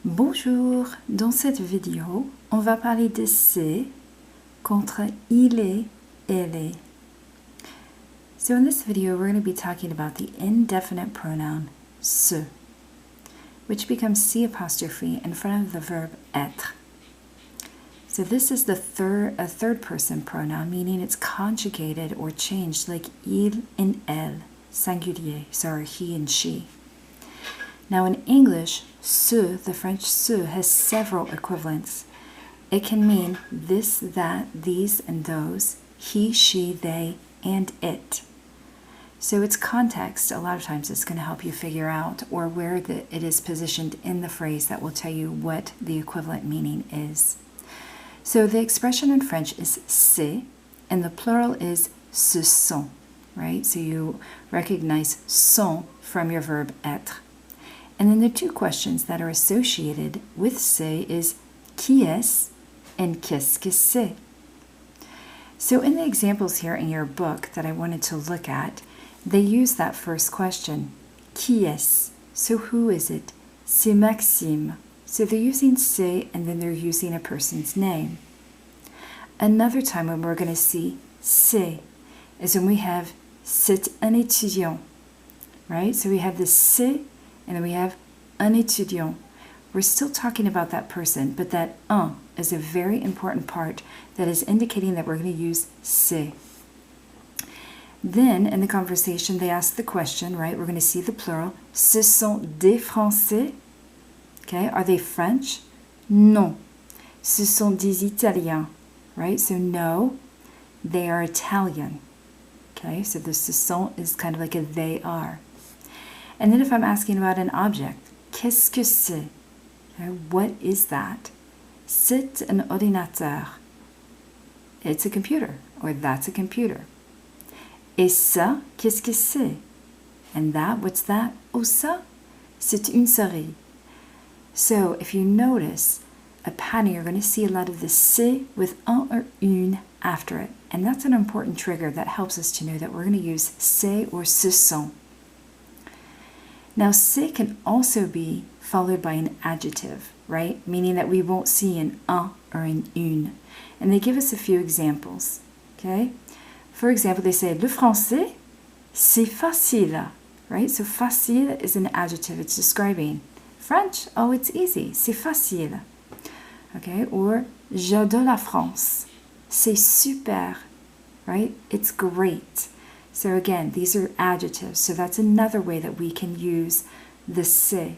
Bonjour, dans cette vidéo, on va parler de c'est contre il est, elle est. So in this video, we're going to be talking about the indefinite pronoun se, which becomes C apostrophe in front of the verb être. So this is a third person pronoun, meaning it's conjugated or changed like il and elle, singulier, so he and she. Now in English, ce, the French ce, has several equivalents. It can mean this, that, these, and those, he, she, they, and it. So its context, a lot of times it's going to help you figure out or where it is positioned in the phrase that will tell you what the equivalent meaning is. So the expression in French is c'est, and the plural is ce sont, right? So you recognize sont from your verb être. And then the two questions that are associated with c'est is qui est and qu'est-ce que c'est. So in the examples here in your book that I wanted to look at, they use that first question, qui est? So who is it? C'est Maxime. So they're using c'est and then they're using a person's name. Another time when we're going to see c'est is when we have c'est un étudiant, right? So we have the c'est and then we have un étudiant. We're still talking about that person, but that un is a very important part that is indicating that we're going to use c'est. Then in the conversation, they ask the question, right? We're going to see the plural. Ce sont des Français. Okay, are they French? Non. Ce sont des Italiens. Right? So no, they are Italian. Okay, so the ce sont is kind of like a they are. And then if I'm asking about an object, qu'est-ce que c'est? Okay, what is that? C'est un ordinateur. It's a computer, or that's a computer. Et ça, qu'est-ce que c'est? And that, what's that? Oh, ça, c'est une souris. So if you notice a pattern, you're going to see a lot of the c'est with un or une after it. And that's an important trigger that helps us to know that we're going to use c'est or ce sont. Now, c'est can also be followed by an adjective, right? Meaning that we won't see an un or an une. And they give us a few examples, okay? For example, they say, le français, c'est facile, right? So facile is an adjective. It's describing French. Oh, it's easy. C'est facile. Okay? Or, j'adore la France. C'est super, right? It's great. So again, these are adjectives. So that's another way that we can use the c'est.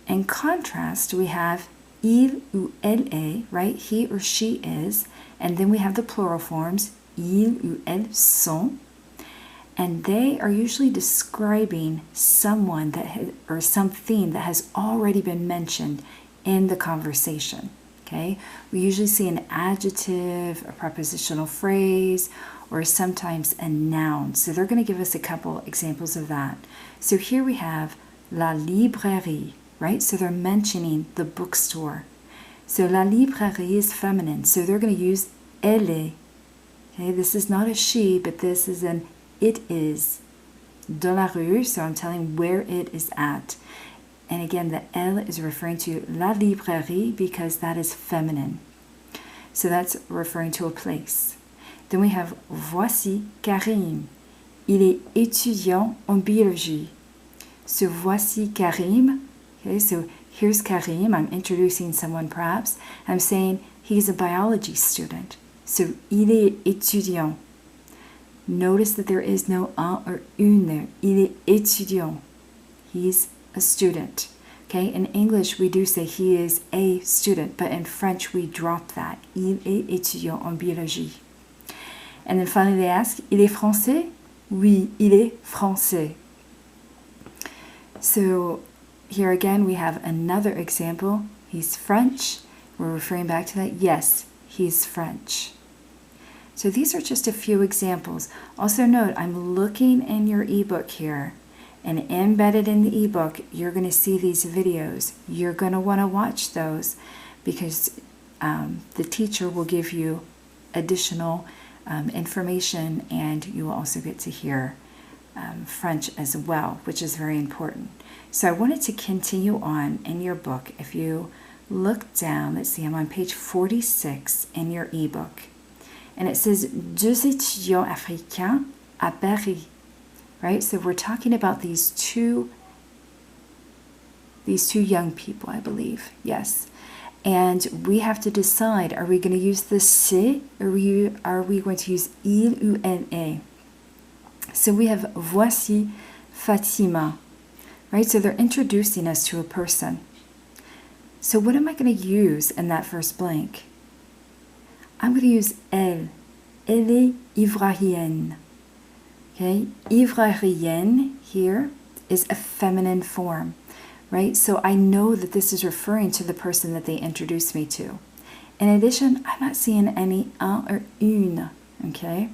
In contrast, we have il ou elle est, right? He or she is. And then we have the plural forms, ils ou elles sont. And they are usually describing someone or something that has already been mentioned in the conversation. Okay? We usually see an adjective, a prepositional phrase, or sometimes a noun. So they're going to give us a couple examples of that. So here we have la librairie, right? So they're mentioning the bookstore. So la librairie is feminine. So they're going to use elle est. Okay? This is not a she, but this is an it is. Dans la rue, so I'm telling where it is at. And again, the elle is referring to la librairie because that is feminine. So that's referring to a place. Then we have voici Karim. Il est étudiant en biologie. So voici Karim. Okay, so here's Karim. I'm introducing someone perhaps. I'm saying he's a biology student. So il est étudiant. Notice that there is no un or une there. Il est étudiant. He's a student. Okay, in English we do say he is a student, but in French we drop that. Il est étudiant en biologie. And then finally they ask, il est français? Oui, il est français. So here again we have another example. He's French. We're referring back to that. Yes, he's French. So these are just a few examples. Also note, I'm looking in your ebook here, and embedded in the ebook, you're going to see these videos. You're going to want to watch those because the teacher will give you additional information, and you will also get to hear French as well, which is very important. So I wanted to continue on in your book. If you look down, let's see, I'm on page 46 in your ebook. And it says, deux étudiants africains à Paris. Right? So we're talking about these two young people, I believe. Yes. And we have to decide, are we going to use the c'est or are we going to use il ou elle est? So we have voici Fatima. Right? So they're introducing us to a person. So what am I going to use in that first blank? I'm going to use elle. Elle est ivoirienne. Okay, ivoirienne here is a feminine form, right? So I know that this is referring to the person that they introduced me to. In addition, I'm not seeing any un or une, okay?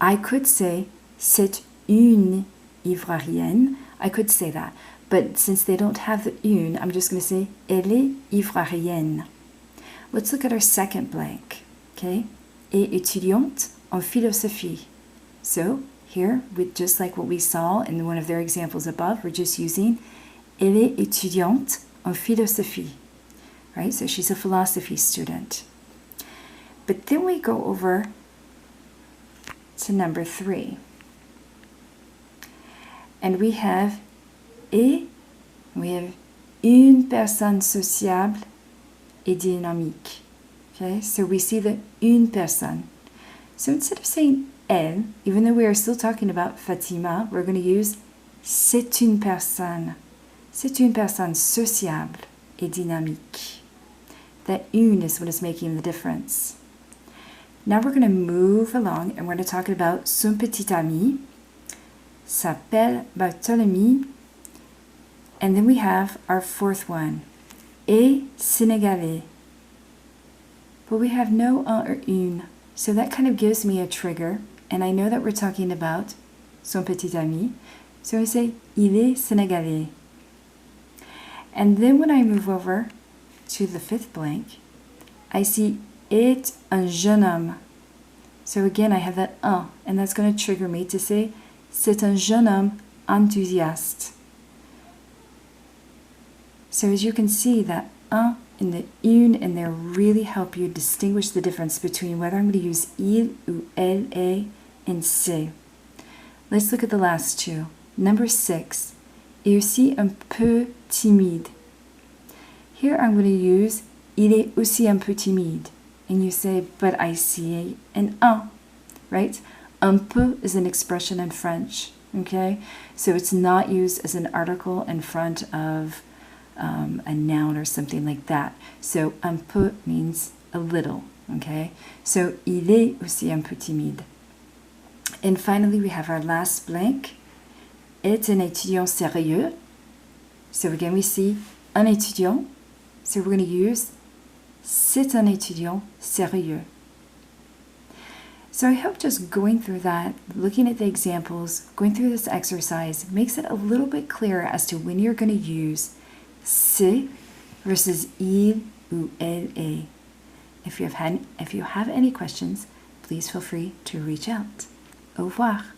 I could say c'est une ivoirienne. I could say that. But since they don't have the une, I'm just going to say elle est ivoirienne. Let's look at our second blank, okay? Et étudiante en philosophie. So here, just like what we saw in one of their examples above, we're just using elle est étudiante en philosophie, right? So she's a philosophy student. But then we go over to number 3. And we have une personne sociable et dynamique. Okay, so we see the une personne. So instead of saying elle, even though we are still talking about Fatima, we're going to use c'est une personne. C'est une personne sociable et dynamique. That une is what is making the difference. Now we're going to move along and we're going to talk about son petit ami s'appelle Barthélemy. And then we have our fourth one, est sénégalais. But we have no un or une. So that kind of gives me a trigger. And I know that we're talking about son petit ami. So I say, il est sénégalais. And then when I move over to the fifth blank, I see est un jeune homme. So again, I have that un, and that's going to trigger me to say, c'est un jeune homme enthousiaste. So as you can see, that un and the une in there really help you distinguish the difference between whether I'm going to use il ou elle est and c'est. Let's look at the last two. Number 6, est aussi un peu timide. Here I'm going to use il est aussi un peu timide. And you say, but I see an un, right? Un peu is an expression in French, okay? So it's not used as an article in front of a noun or something like that. So un peu means a little, okay? So il est aussi un peu timide. And finally, we have our last blank, est un étudiant sérieux. So again, we see un étudiant. So we're going to use c'est un étudiant sérieux. So I hope just going through that, looking at the examples, going through this exercise, makes it a little bit clearer as to when you're going to use c'est versus il ou elle est. If you have any questions, please feel free to reach out. Au revoir.